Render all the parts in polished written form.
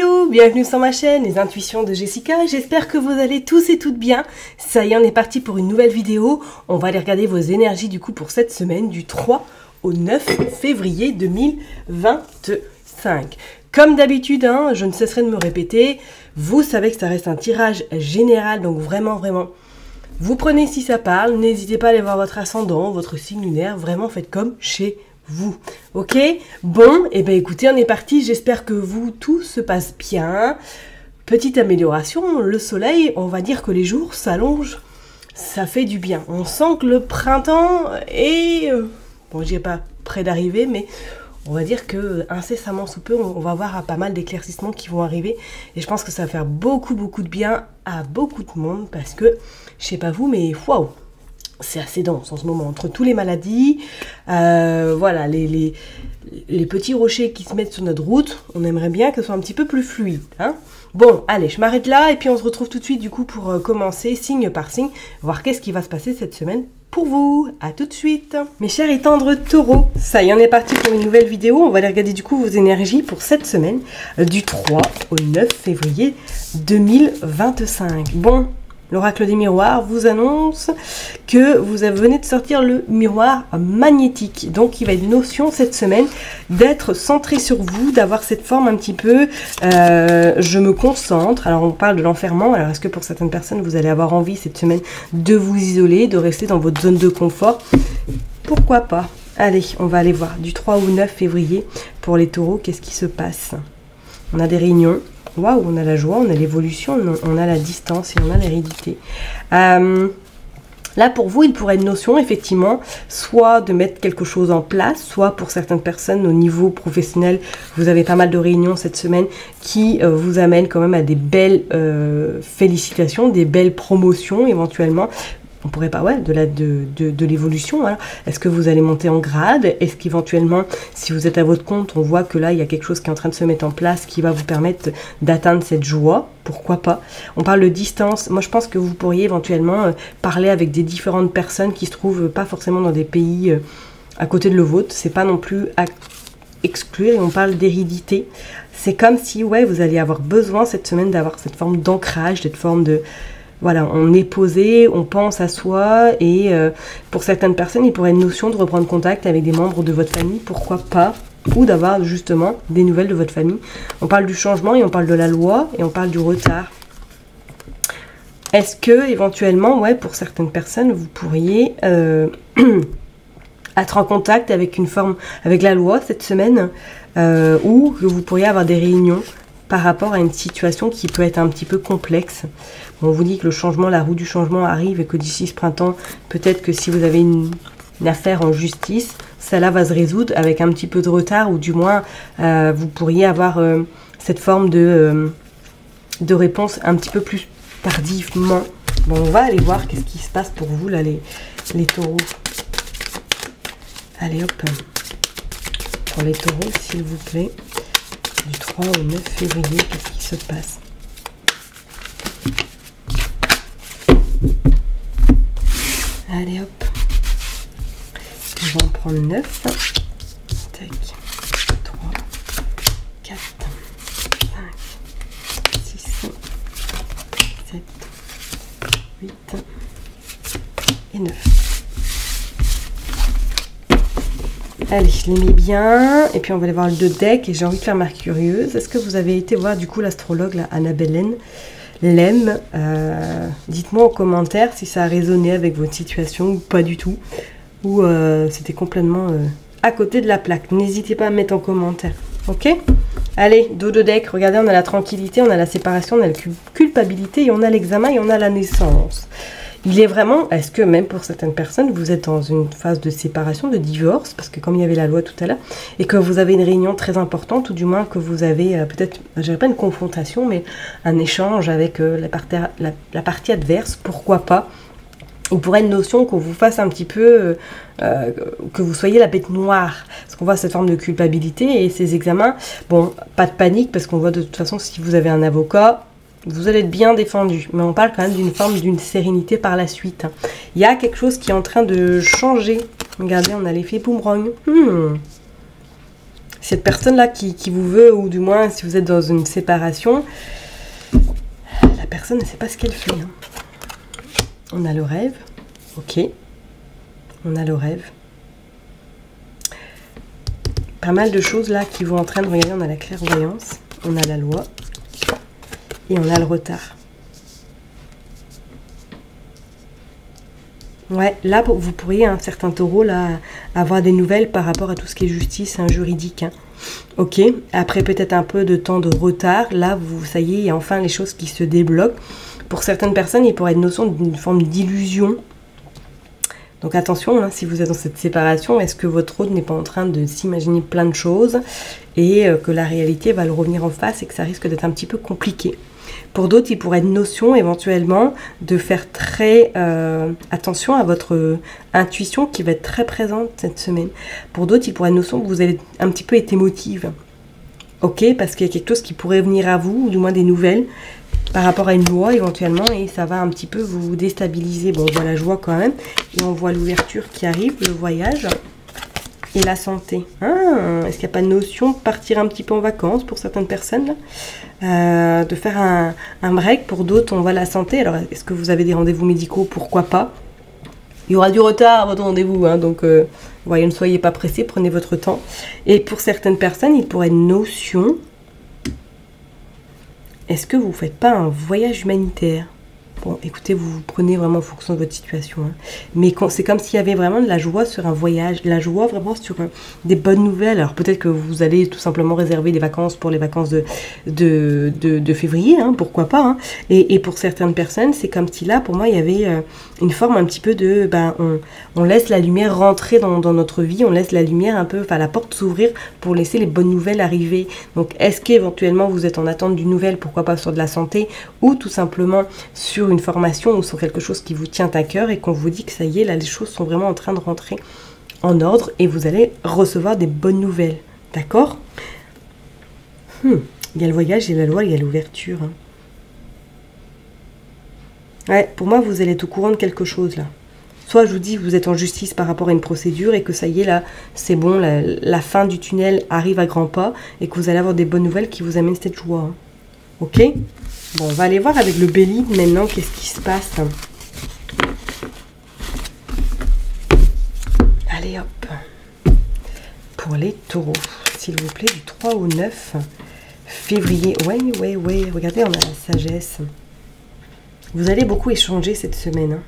Hello, bienvenue sur ma chaîne, les intuitions de Jessica. J'espère que vous allez tous et toutes bien. Ça y est, on est parti pour une nouvelle vidéo. On va aller regarder vos énergies du coup pour cette semaine du 3 au 9 février 2025. Comme d'habitude, hein, je ne cesserai de me répéter. Vous savez que ça reste un tirage général, donc vraiment, vous prenez si ça parle. N'hésitez pas à aller voir votre ascendant, votre signe lunaire. Vraiment, faites comme chez vous. Ok? Bon, et bien écoutez, on est parti. J'espère que vous, tout se passe bien. Petite amélioration, le soleil, on va dire que les jours s'allongent. Ça fait du bien. On sent que le printemps est... bon, je dirais pas près d'arriver, mais... on va dire que incessamment sous peu, on va avoir pas mal d'éclaircissements qui vont arriver. Et je pense que ça va faire beaucoup de bien à beaucoup de monde. Parce que, je sais pas vous, mais waouh, c'est assez dense en ce moment. Entre tous les maladies, voilà, les petits rochers qui se mettent sur notre route, on aimerait bien que ce soit un petit peu plus fluide. Hein. Bon, allez, je m'arrête là. Et puis on se retrouve tout de suite du coup pour commencer signe par signe. Voir qu'est-ce qui va se passer cette semaine. Pour vous, à tout de suite. Mes chers et tendres taureaux, ça y est, on est parti pour une nouvelle vidéo. On va aller regarder du coup vos énergies pour cette semaine du 3 au 9 février 2025. Bon, l'oracle des miroirs vous annonce que vous venez de sortir le miroir magnétique. Donc il va être notion cette semaine d'être centré sur vous, d'avoir cette forme un petit peu je me concentre. Alors on parle de l'enfermement. Alors est-ce que pour certaines personnes vous allez avoir envie cette semaine de vous isoler, de rester dans votre zone de confort? Pourquoi pas? Allez, on va aller voir du 3 au 9 février pour les taureaux, qu'est-ce qui se passe? On a des réunions. Waouh, on a la joie, on a l'évolution, on a la distance et on a l'hérédité. Là, pour vous, il pourrait être notion, effectivement, soit de mettre quelque chose en place, soit pour certaines personnes au niveau professionnel, vous avez pas mal de réunions cette semaine qui vous amènent quand même à des belles félicitations, des belles promotions éventuellement. On pourrait pas, ouais, de l'évolution. Voilà. Est-ce que vous allez monter en grade? Est-ce qu'éventuellement, si vous êtes à votre compte, on voit que là, il y a quelque chose qui est en train de se mettre en place qui va vous permettre d'atteindre cette joie? Pourquoi pas? On parle de distance. Moi, je pense que vous pourriez éventuellement parler avec des différentes personnes qui se trouvent pas forcément dans des pays à côté de le vôtre. C'est pas non plus à exclure. Et on parle d'hérédité. C'est comme si, ouais, vous alliez avoir besoin cette semaine d'avoir cette forme d'ancrage, cette forme de... voilà, on est posé, on pense à soi et pour certaines personnes, il pourrait être une notion de reprendre contact avec des membres de votre famille, pourquoi pas, ou d'avoir justement des nouvelles de votre famille. On parle du changement et on parle de la loi et on parle du retard. Est-ce que éventuellement, ouais, pour certaines personnes, vous pourriez être en contact avec une forme, avec la loi cette semaine, ou que vous pourriez avoir des réunions par rapport à une situation qui peut être un petit peu complexe. On vous dit que le changement, la roue du changement arrive et que d'ici ce printemps, peut-être que si vous avez une affaire en justice, cela va se résoudre avec un petit peu de retard ou du moins vous pourriez avoir cette forme de réponse un petit peu plus tardivement. Bon, on va aller voir qu'est-ce qui se passe pour vous là, les taureaux. Allez hop, pour les taureaux s'il vous plaît. Du 3 au 9 février, qu'est-ce qui se passe? Allez hop, je vais en prendre 9. Tac. 3, 4, 5, 6, 7, 8 et 9. Allez, je les mets bien. Et puis on va aller voir le 2 deck. Et j'ai envie de faire ma curieuse. Est-ce que vous avez été voir du coup l'astrologue, là, Annabelle Lem? Dites-moi en commentaire si ça a résonné avec votre situation ou pas du tout. Ou c'était complètement à côté de la plaque. N'hésitez pas à mettre en commentaire. Ok? Allez, dos de deck. Regardez, on a la tranquillité, on a la séparation, on a la culpabilité et on a l'examen et on a la naissance. Il est vraiment, est-ce que même pour certaines personnes, vous êtes dans une phase de séparation, de divorce, parce que comme il y avait la loi tout à l'heure, et que vous avez une réunion très importante, ou du moins que vous avez peut-être, je dirais pas une confrontation, mais un échange avec la partie adverse, pourquoi pas? Il pourrait être une notion qu'on vous fasse un petit peu, que vous soyez la bête noire. Parce qu'on voit cette forme de culpabilité et ces examens, bon, pas de panique, parce qu'on voit de toute façon, si vous avez un avocat, vous allez être bien défendu, mais on parle quand même d'une forme d'une sérénité par la suite. Il y a quelque chose qui est en train de changer. Regardez, on a l'effet boomerang. Cette personne-là qui vous veut, ou du moins si vous êtes dans une séparation, la personne ne sait pas ce qu'elle fait. Hein. On a le rêve. Ok. On a le rêve. Pas mal de choses là qui vont en train de regarder. On a la clairvoyance. On a la loi. Et on a le retard. Ouais, là, vous pourriez, un certain taureau, là, avoir des nouvelles par rapport à tout ce qui est justice, hein, juridique. Hein. Ok, après peut-être un peu de temps de retard, là, ça y est, il y a enfin les choses qui se débloquent. Pour certaines personnes, il pourrait être notion d'une forme d'illusion. Donc attention, hein, si vous êtes dans cette séparation, est-ce que votre autre n'est pas en train de s'imaginer plein de choses et que la réalité va le revenir en face et que ça risque d'être un petit peu compliqué. Pour d'autres, il pourrait être notion éventuellement de faire très attention à votre intuition qui va être très présente cette semaine. Pour d'autres, il pourrait être notion que vous allez un petit peu être émotive. Ok, parce qu'il y a quelque chose qui pourrait venir à vous, ou du moins des nouvelles, par rapport à une loi éventuellement, et ça va un petit peu vous déstabiliser. Bon, on voit la joie quand même, et on voit l'ouverture qui arrive, le voyage, et la santé. Ah, est-ce qu'il n'y a pas de notion de partir un petit peu en vacances pour certaines personnes là, de faire un break? Pour d'autres, on voit la santé. Alors, est-ce que vous avez des rendez-vous médicaux? Pourquoi pas? Il y aura du retard à votre rendez-vous, hein, donc voyez, ne soyez pas pressés, prenez votre temps. Et pour certaines personnes, il pourrait être une notion. Est-ce que vous ne faites pas un voyage humanitaire? Bon, écoutez, vous prenez vraiment en fonction de votre situation. Hein. Mais c'est comme s'il y avait vraiment de la joie sur un voyage, de la joie vraiment sur des bonnes nouvelles. Alors peut-être que vous allez tout simplement réserver des vacances pour les vacances de février, hein, pourquoi pas. Hein. Et pour certaines personnes, c'est comme si là, pour moi, il y avait une forme un petit peu de... on laisse la lumière rentrer dans notre vie, on laisse la lumière un peu, enfin la porte s'ouvrir pour laisser les bonnes nouvelles arriver. Donc est-ce qu'éventuellement vous êtes en attente d'une nouvelle, pourquoi pas sur de la santé, ou tout simplement sur une formation ou sur quelque chose qui vous tient à cœur et qu'on vous dit que ça y est, là les choses sont vraiment en train de rentrer en ordre et vous allez recevoir des bonnes nouvelles. D'accord? Il y a le voyage, il y a la loi, il y a l'ouverture. Hein. Ouais, pour moi, vous allez être au courant de quelque chose là. Soit je vous dis, vous êtes en justice par rapport à une procédure et que ça y est, là, c'est bon, la fin du tunnel arrive à grands pas et que vous allez avoir des bonnes nouvelles qui vous amènent cette joie. Hein. Ok? Bon, on va aller voir avec le Bélier maintenant qu'est-ce qui se passe. Allez hop. Pour les taureaux, s'il vous plaît, du 3 au 9 février. Ouais, regardez, on a la sagesse. Vous allez beaucoup échanger cette semaine. Hein.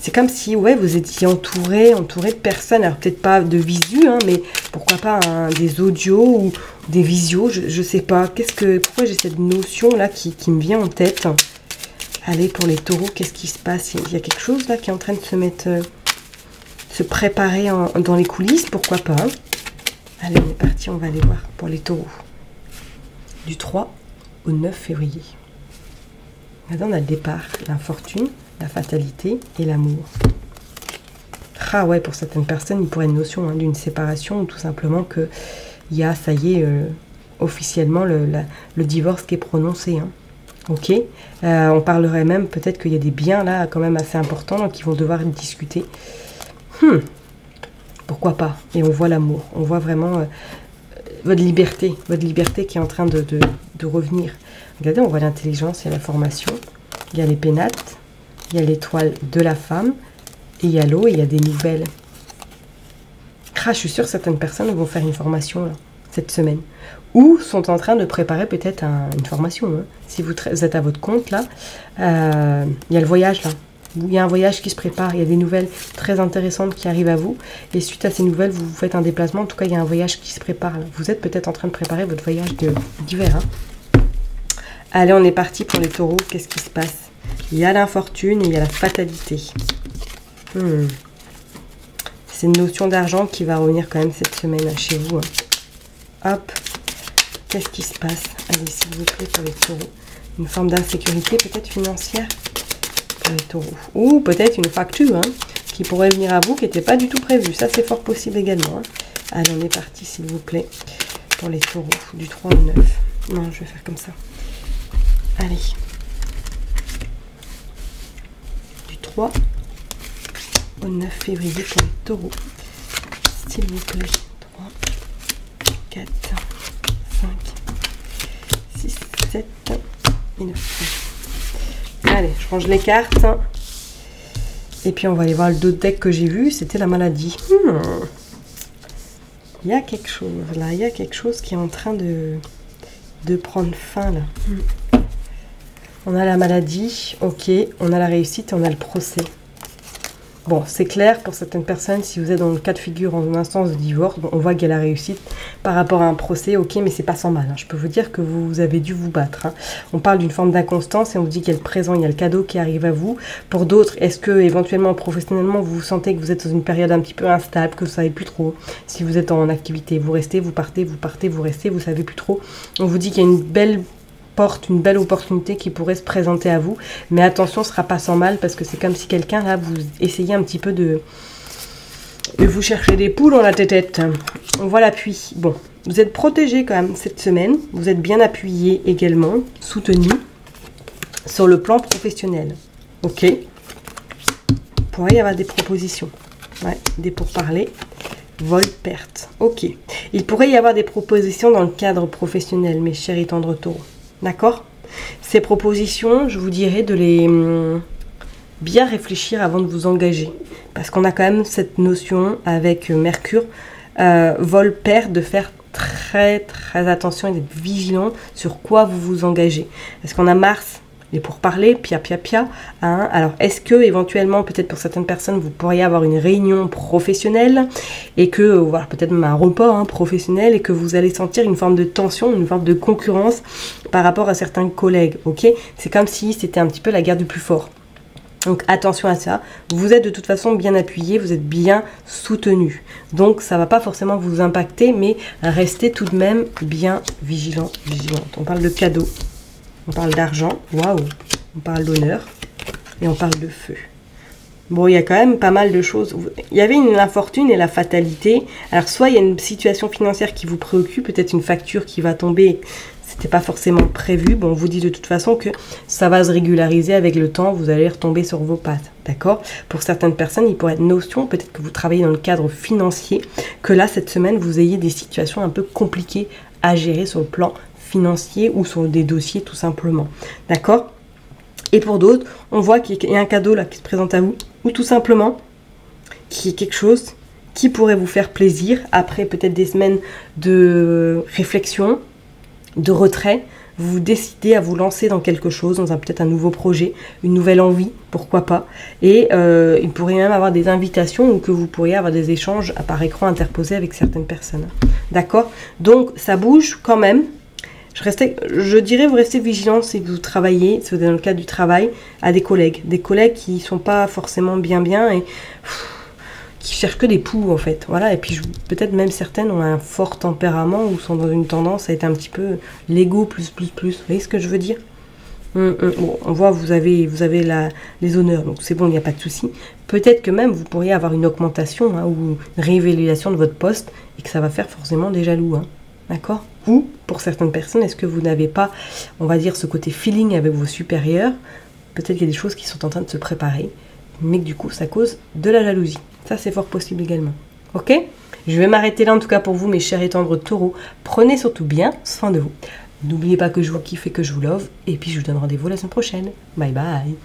C'est comme si, ouais, vous étiez entouré de personnes. Alors peut-être pas de visu, hein, mais pourquoi pas des audios ou des visios, je sais pas. Pourquoi j'ai cette notion là qui me vient en tête? Allez, pour les taureaux, qu'est-ce qui se passe? Il y a quelque chose là qui est en train de se préparer dans les coulisses, pourquoi pas? Hein. Allez, on est parti, on va aller voir pour les taureaux. Du 3 au 9 février. Maintenant, on a le départ, l'infortune, la fatalité et l'amour. Ah ouais, pour certaines personnes, il pourrait y avoir une notion d'une séparation ou tout simplement que il y a, ça y est, officiellement le divorce qui est prononcé. Hein. Ok. On parlerait même peut-être qu'il y a des biens là quand même assez importants donc qui vont devoir être discutés. Pourquoi pas? Et on voit l'amour, on voit vraiment votre liberté qui est en train de revenir. Regardez, on voit l'intelligence, il y a la formation, il y a les pénates, il y a l'étoile de la femme, et il y a l'eau, et il y a des nouvelles. Ah, je suis sûre que certaines personnes vont faire une formation là, cette semaine. Ou sont en train de préparer peut-être une formation. Hein. Si vous êtes à votre compte là, il y a le voyage là. Il y a un voyage qui se prépare, il y a des nouvelles très intéressantes qui arrivent à vous. Et suite à ces nouvelles, vous faites un déplacement. En tout cas, il y a un voyage qui se prépare. Là. Vous êtes peut-être en train de préparer votre voyage d'hiver. Hein. Allez, on est parti pour les taureaux. Qu'est-ce qui se passe? Il y a l'infortune et il y a la fatalité. C'est une notion d'argent qui va revenir quand même cette semaine chez vous. Hein. Hop. Qu'est-ce qui se passe? Allez, s'il vous plaît, pour les taureaux. Une forme d'insécurité peut-être financière pour les taureaux. Ou peut-être une facture hein, qui pourrait venir à vous qui n'était pas du tout prévue. Ça, c'est fort possible également. Hein. Allez, on est parti, s'il vous plaît, pour les taureaux. Du 3 au 9. Non, je vais faire comme ça. Allez. Du 3 au 9 février pour les taureaux. S'il vous plaît. 3 4, 5, 6, 7 et 9. Allez, je range les cartes. Et puis on va aller voir le d'autres deck que j'ai vu, c'était la maladie. Il y a quelque chose là, il y a quelque chose qui est en train de prendre fin là. On a la maladie, ok, on a la réussite et on a le procès. Bon, c'est clair pour certaines personnes, si vous êtes dans le cas de figure en instance de divorce, bon, on voit qu'il y a la réussite par rapport à un procès, ok, mais c'est pas sans mal. Hein. Je peux vous dire que vous avez dû vous battre. Hein. On parle d'une forme d'inconstance et on vous dit qu'il y a le présent, il y a le cadeau qui arrive à vous. Pour d'autres, est-ce que éventuellement, professionnellement, vous sentez que vous êtes dans une période un petit peu instable, que vous savez plus trop si vous êtes en activité, vous restez, vous partez, vous restez, vous savez plus trop. On vous dit qu'il y a une belle opportunité qui pourrait se présenter à vous, mais attention, ce sera pas sans mal parce que c'est comme si quelqu'un là, vous essayez un petit peu de vous chercher des poules dans la tête. On voit l'appui. Bon, vous êtes protégé quand même cette semaine, vous êtes bien appuyé également, soutenu sur le plan professionnel. Ok, il pourrait y avoir des propositions, ouais, des pourparlers. Vol, perte. Ok, il pourrait y avoir des propositions dans le cadre professionnel, mes chéris tendres taureaux. D'accord? Ces propositions, je vous dirais de les bien réfléchir avant de vous engager. Parce qu'on a quand même cette notion avec Mercure, vol, perte, de faire très attention et d'être vigilant sur quoi vous vous engagez. Parce qu'on a Mars, les pourparlers, pia. Hein. Alors, est-ce que éventuellement, peut-être pour certaines personnes, vous pourriez avoir une réunion professionnelle et que, voilà, peut-être même un repas hein, professionnel et que vous allez sentir une forme de tension, une forme de concurrence par rapport à certains collègues, ok? C'est comme si c'était un petit peu la guerre du plus fort. Donc attention à ça, vous êtes de toute façon bien appuyé, vous êtes bien soutenu. Donc ça ne va pas forcément vous impacter, mais restez tout de même bien vigilant, vigilante. On parle de cadeaux. On parle d'argent, waouh, on parle d'honneur et on parle de feu. Bon, il y a quand même pas mal de choses. Il y avait l'infortune et la fatalité. Alors, soit il y a une situation financière qui vous préoccupe, peut-être une facture qui va tomber, c'était pas forcément prévu. Bon, on vous dit de toute façon que ça va se régulariser avec le temps, vous allez retomber sur vos pattes, d'accord? Pour certaines personnes, il pourrait être notion, peut-être que vous travaillez dans le cadre financier, que là, cette semaine, vous ayez des situations un peu compliquées à gérer sur le plan financier ou sur des dossiers tout simplement, d'accord? Et pour d'autres, on voit qu'il y a un cadeau là qui se présente à vous, ou tout simplement qui est quelque chose qui pourrait vous faire plaisir après peut-être des semaines de réflexion, de retrait. Vous décidez à vous lancer dans quelque chose, dans peut-être un nouveau projet, une nouvelle envie, pourquoi pas. Et il pourrait même avoir des invitations ou que vous pourriez avoir des échanges par écran interposés avec certaines personnes. D'accord? Donc ça bouge quand même. Je dirais vous restez vigilant si vous travaillez, si vous êtes dans le cadre du travail, à des collègues qui ne sont pas forcément bien et qui cherchent que des poux en fait. Voilà, et puis peut-être même certaines ont un fort tempérament ou sont dans une tendance à être un petit peu l'ego plus. Vous voyez ce que je veux dire? Bon, on voit vous avez les honneurs, donc c'est bon, il n'y a pas de souci. Peut-être que même vous pourriez avoir une augmentation hein, ou une réévaluation de votre poste et que ça va faire forcément des jaloux. Hein. D'accord? Ou, pour certaines personnes, est-ce que vous n'avez pas, on va dire, ce côté feeling avec vos supérieurs? Peut-être qu'il y a des choses qui sont en train de se préparer, mais que du coup, ça cause de la jalousie. Ça, c'est fort possible également. Ok? Je vais m'arrêter là, en tout cas pour vous, mes chers et tendres taureaux. Prenez surtout bien soin de vous. N'oubliez pas que je vous kiffe et que je vous love. Et puis, je vous donne rendez-vous la semaine prochaine. Bye bye!